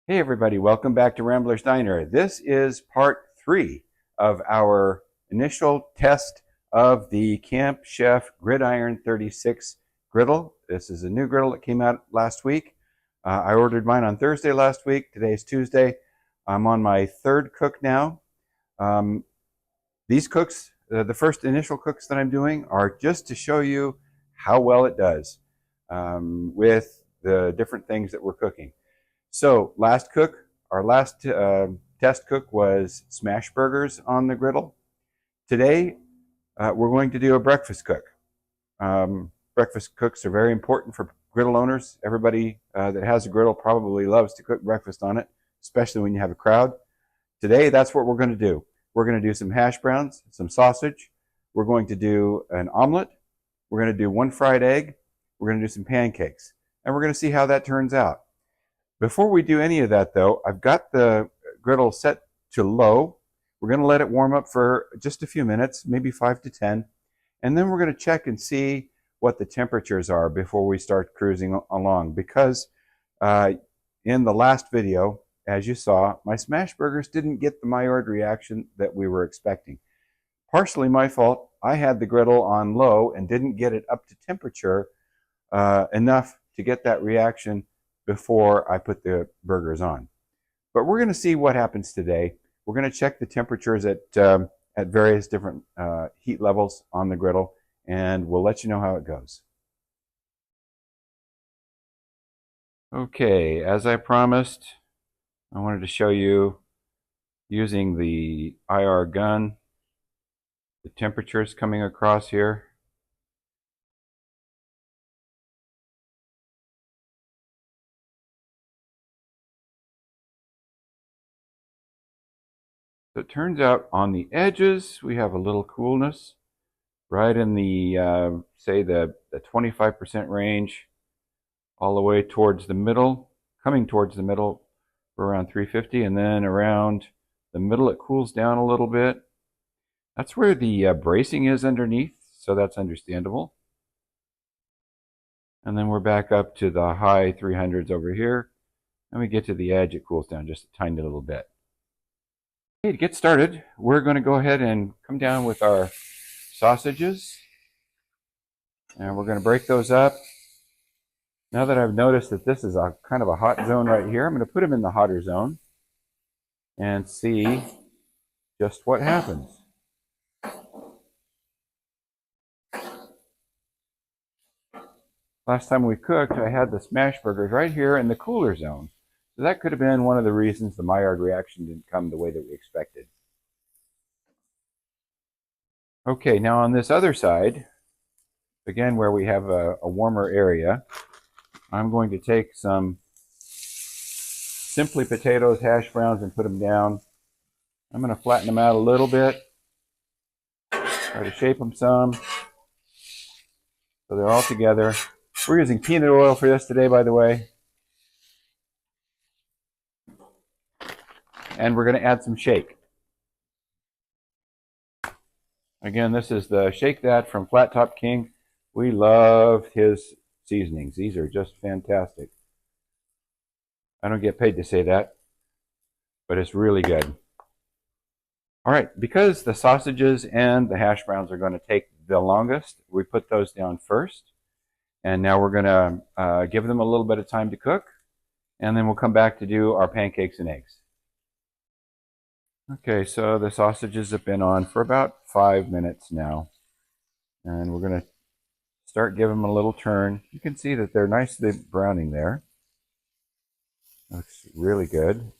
Hey everybody, welcome back to Rambler's Diner. This is part 3 of our initial test of the Camp Chef GridIron 36 griddle. This is a new griddle that came out last week. I ordered mine on Thursday last week. Today's Tuesday. I'm on my third cook now. These cooks, the first initial cooks that I'm doing, are just to show you how well it does with the different things that we're cooking. So our last test cook was smash burgers on the griddle. Today, we're going to do a breakfast cook. Breakfast cooks are very important for griddle owners. Everybody that has a griddle probably loves to cook breakfast on it, especially when you have a crowd. Today, that's what we're going to do. We're going to do some hash browns, some sausage. We're going to do an omelet. We're going to do 1 fried egg. We're going to do some pancakes. And we're going to see how that turns out. Before we do any of that, though, I've got the griddle set to low. We're going to let it warm up for just a few minutes, maybe 5 to 10. And then we're going to check and see what the temperatures are before we start cruising along. Because in the last video, as you saw, my smash burgers didn't get the Maillard reaction that we were expecting. Partially my fault. I had the griddle on low and didn't get it up to temperature enough to get that reaction before I put the burgers on. But we're going to see what happens today. We're going to check the temperatures at various different heat levels on the griddle, and we'll let you know how it goes. Okay, as I promised, I wanted to show you using the IR gun, the temperatures coming across here. So it turns out on the edges we have a little coolness, right in the say the 25% range, all the way towards the middle, coming towards the middle for around 350, and then around the middle it cools down a little bit. That's where the bracing is underneath, so that's understandable. And then we're back up to the high 300s over here, and we get to the edge, it cools down just a tiny little bit. Okay, to get started, we're going to go ahead and come down with our sausages, and we're going to break those up. Now that I've noticed that this is a kind of a hot zone right here, I'm going to put them in the hotter zone and see just what happens. Last time we cooked, I had the smash burgers right here in the cooler zone. So that could have been one of the reasons the Maillard reaction didn't come the way that we expected. Okay, now on this other side, again where we have a warmer area, I'm going to take some Simply Potatoes hash browns and put them down. I'm going to flatten them out a little bit, try to shape them some so they're all together. We're using peanut oil for this today, by the way. And we're going to add some shake. Again, this is the Shake That from Flat Top King. We love his seasonings. These are just fantastic. I don't get paid to say that, but it's really good. All right, because the sausages and the hash browns are going to take the longest, we put those down first. And now we're going to give them a little bit of time to cook, and then we'll come back to do our pancakes and eggs. Okay, so the sausages have been on for about 5 minutes now, and we're going to start giving them a little turn. You can see that they're nicely browning there. Looks really good.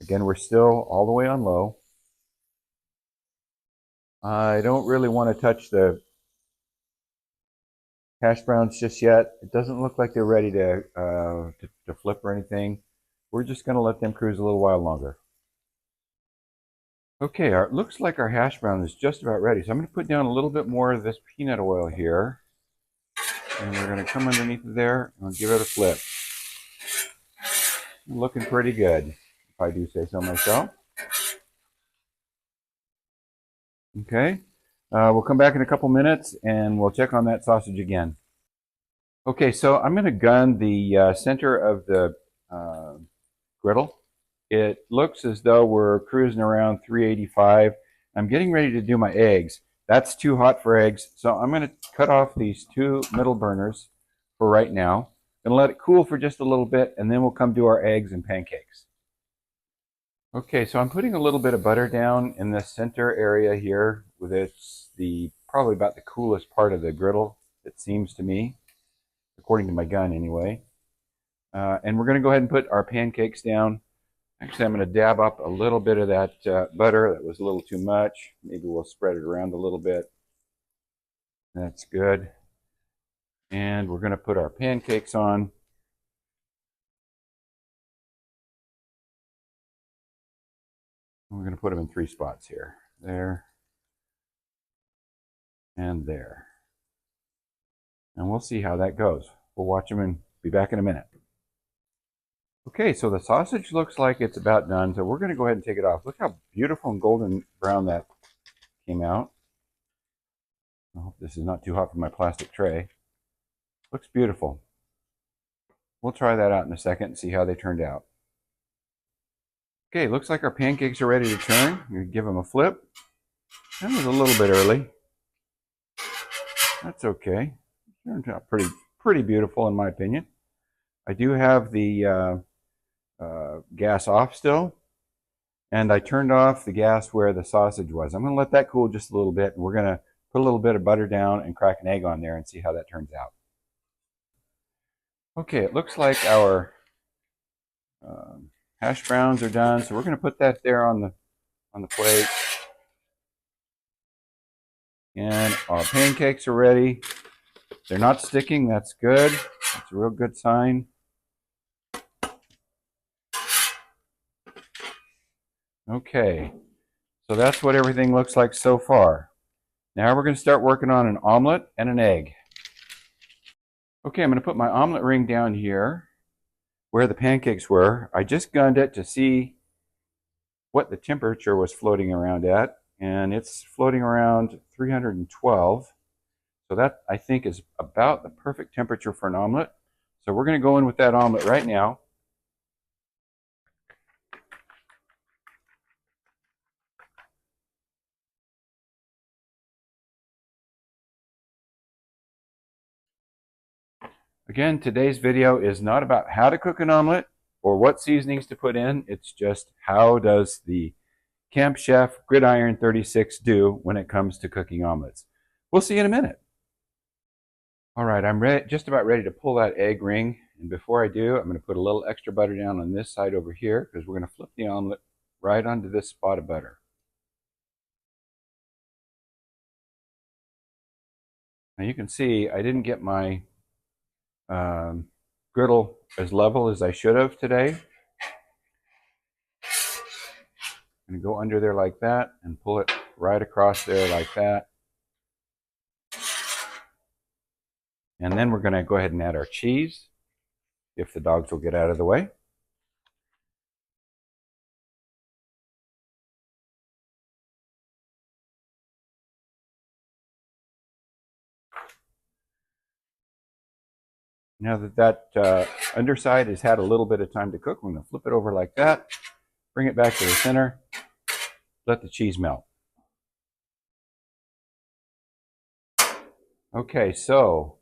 Again, we're still all the way on low. I don't really want to touch the hash browns just yet. It doesn't look like they're ready to flip or anything. We're just going to let them cruise a little while longer. Okay, it looks like our hash brown is just about ready. So I'm going to put down a little bit more of this peanut oil here. And we're going to come underneath there and give it a flip. Looking pretty good, if I do say so myself. Okay, we'll come back in a couple minutes and we'll check on that sausage again. Okay, so I'm going to gun the center of the griddle. It looks as though we're cruising around 385. I'm getting ready to do my eggs. That's too hot for eggs, so I'm going to cut off these two middle burners for right now. I'm going to let it cool for just a little bit, and then we'll come do our eggs and pancakes. Okay, so I'm putting a little bit of butter down in the center area here, with it's probably about the coolest part of the griddle, it seems to me, according to my gun anyway. And we're going to go ahead and put our pancakes down. Actually, I'm going to dab up a little bit of that butter. That was a little too much. Maybe we'll spread it around a little bit. That's good. And we're going to put our pancakes on. We're going to put them in 3 spots here. There. And there. And we'll see how that goes. We'll watch them and be back in a minute. Okay, so the sausage looks like it's about done, so we're going to go ahead and take it off. Look how beautiful and golden brown that came out. I hope this is not too hot for my plastic tray. Looks beautiful. We'll try that out in a second and see how they turned out. Okay, looks like our pancakes are ready to turn. I'm going to give them a flip. That was a little bit early. That's okay. Turned out pretty beautiful in my opinion. I do have the gas off still, and I turned off the gas where the sausage was. I'm going to let that cool just a little bit, and we're going to put a little bit of butter down and crack an egg on there and see how that turns out. Okay, it looks like our hash browns are done, so we're going to put that there on the plate. And our pancakes are ready. They're not sticking, that's good. That's a real good sign. Okay, so that's what everything looks like so far. Now we're going to start working on an omelet and an egg. Okay, I'm going to put my omelet ring down here where the pancakes were. I just gunned it to see what the temperature was floating around at, and it's floating around 312. So that, I think, is about the perfect temperature for an omelet. So we're going to go in with that omelet right now. Again, today's video is not about how to cook an omelet or what seasonings to put in. It's just how does the Camp Chef GridIron 36 do when it comes to cooking omelets. We'll see you in a minute. All right, I'm just about ready to pull that egg ring. And before I do, I'm going to put a little extra butter down on this side over here because we're going to flip the omelet right onto this spot of butter. Now you can see I didn't get my griddle as level as I should have today. I'm going to go under there like that and pull it right across there like that. And then we're going to go ahead and add our cheese, if the dogs will get out of the way. Now that underside has had a little bit of time to cook, we're going to flip it over like that, bring it back to the center, let the cheese melt. Okay, so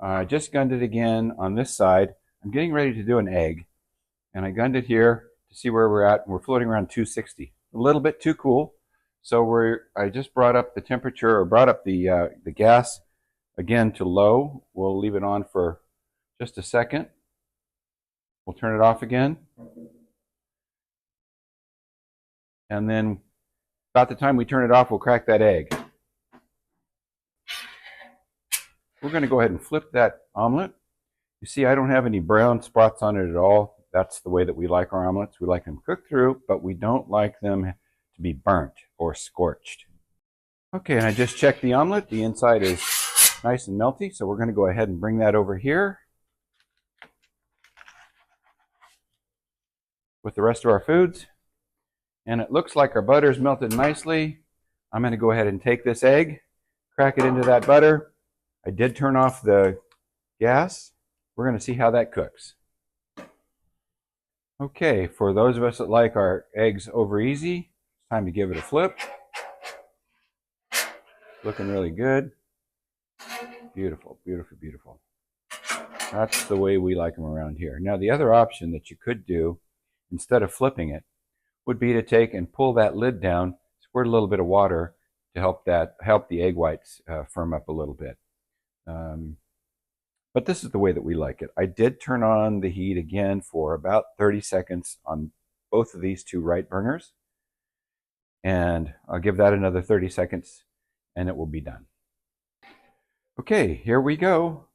I just gunned it again on this side. I'm getting ready to do an egg, and I gunned it here to see where we're at, and we're floating around 260. A little bit too cool, so I just brought up the temperature, or brought up the gas again to low. We'll leave it on for just a second. We'll turn it off again. And then about the time we turn it off, we'll crack that egg. We're going to go ahead and flip that omelet. You see, I don't have any brown spots on it at all. That's the way that we like our omelets. We like them cooked through, but we don't like them to be burnt or scorched. Okay, and I just checked the omelet. The inside is nice and melty, so we're going to go ahead and bring that over here with the rest of our foods. And it looks like our butter's melted nicely. I'm going to go ahead and take this egg, crack it into that butter. I did turn off the gas. We're going to see how that cooks. Okay, for those of us that like our eggs over easy, it's time to give it a flip. Looking really good. Beautiful, beautiful, beautiful. That's the way we like them around here. Now, the other option that you could do, instead of flipping it, would be to take and pull that lid down, squirt a little bit of water to help the egg whites firm up a little bit. But this is the way that we like it. I did turn on the heat again for about 30 seconds on both of these two right burners. And I'll give that another 30 seconds and it will be done. Okay, here we go.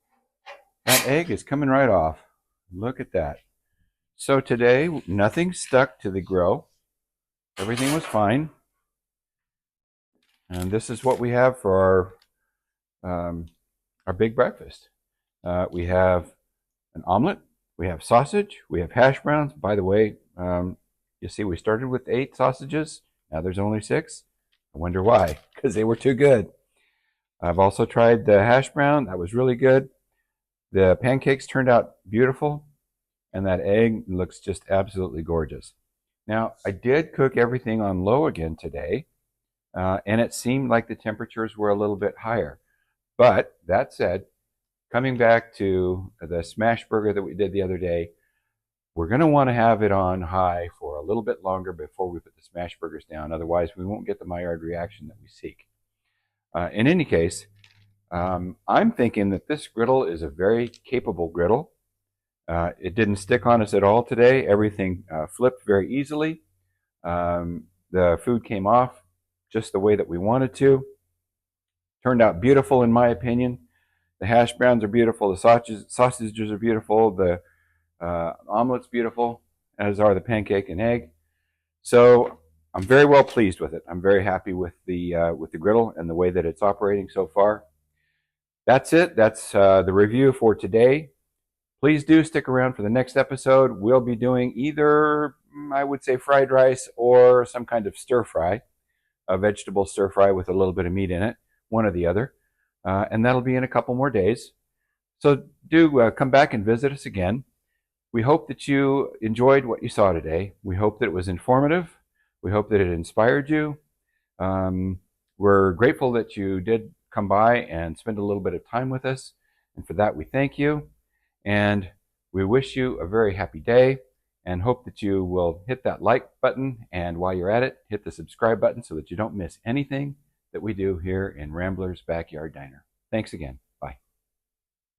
That egg is coming right off. Look at that. So today, nothing stuck to the grill. Everything was fine. And this is what we have for our big breakfast. We have an omelet, we have sausage, we have hash browns. By the way, you see we started with 8 sausages. Now there's only 6. I wonder why, because they were too good. I've also tried the hash brown. That was really good. The pancakes turned out beautiful, and that egg looks just absolutely gorgeous. Now, I did cook everything on low again today, and it seemed like the temperatures were a little bit higher. But that said, coming back to the smash burger that we did the other day, we're going to want to have it on high for a little bit longer before we put the smash burgers down. Otherwise, we won't get the Maillard reaction that we seek. In any case, I'm thinking that this griddle is a very capable griddle. It didn't stick on us at all today. Everything flipped very easily. The food came off just the way that we wanted to. Turned out beautiful in my opinion. The hash browns are beautiful. The sausages are beautiful. The omelet's beautiful, as are the pancake and egg. So I'm very well pleased with it. I'm very happy with the griddle and the way that it's operating so far. That's it. That's the review for today. Please do stick around for the next episode. We'll be doing either, I would say, fried rice or some kind of stir fry, a vegetable stir fry with a little bit of meat in it, one or the other. And that'll be in a couple more days. So do come back and visit us again. We hope that you enjoyed what you saw today. We hope that it was informative. We hope that it inspired you. We're grateful that you did come by and spend a little bit of time with us. And for that, we thank you. And we wish you a very happy day and hope that you will hit that like button. And while you're at it, hit the subscribe button so that you don't miss anything that we do here in Rambler's Backyard Diner. Thanks again.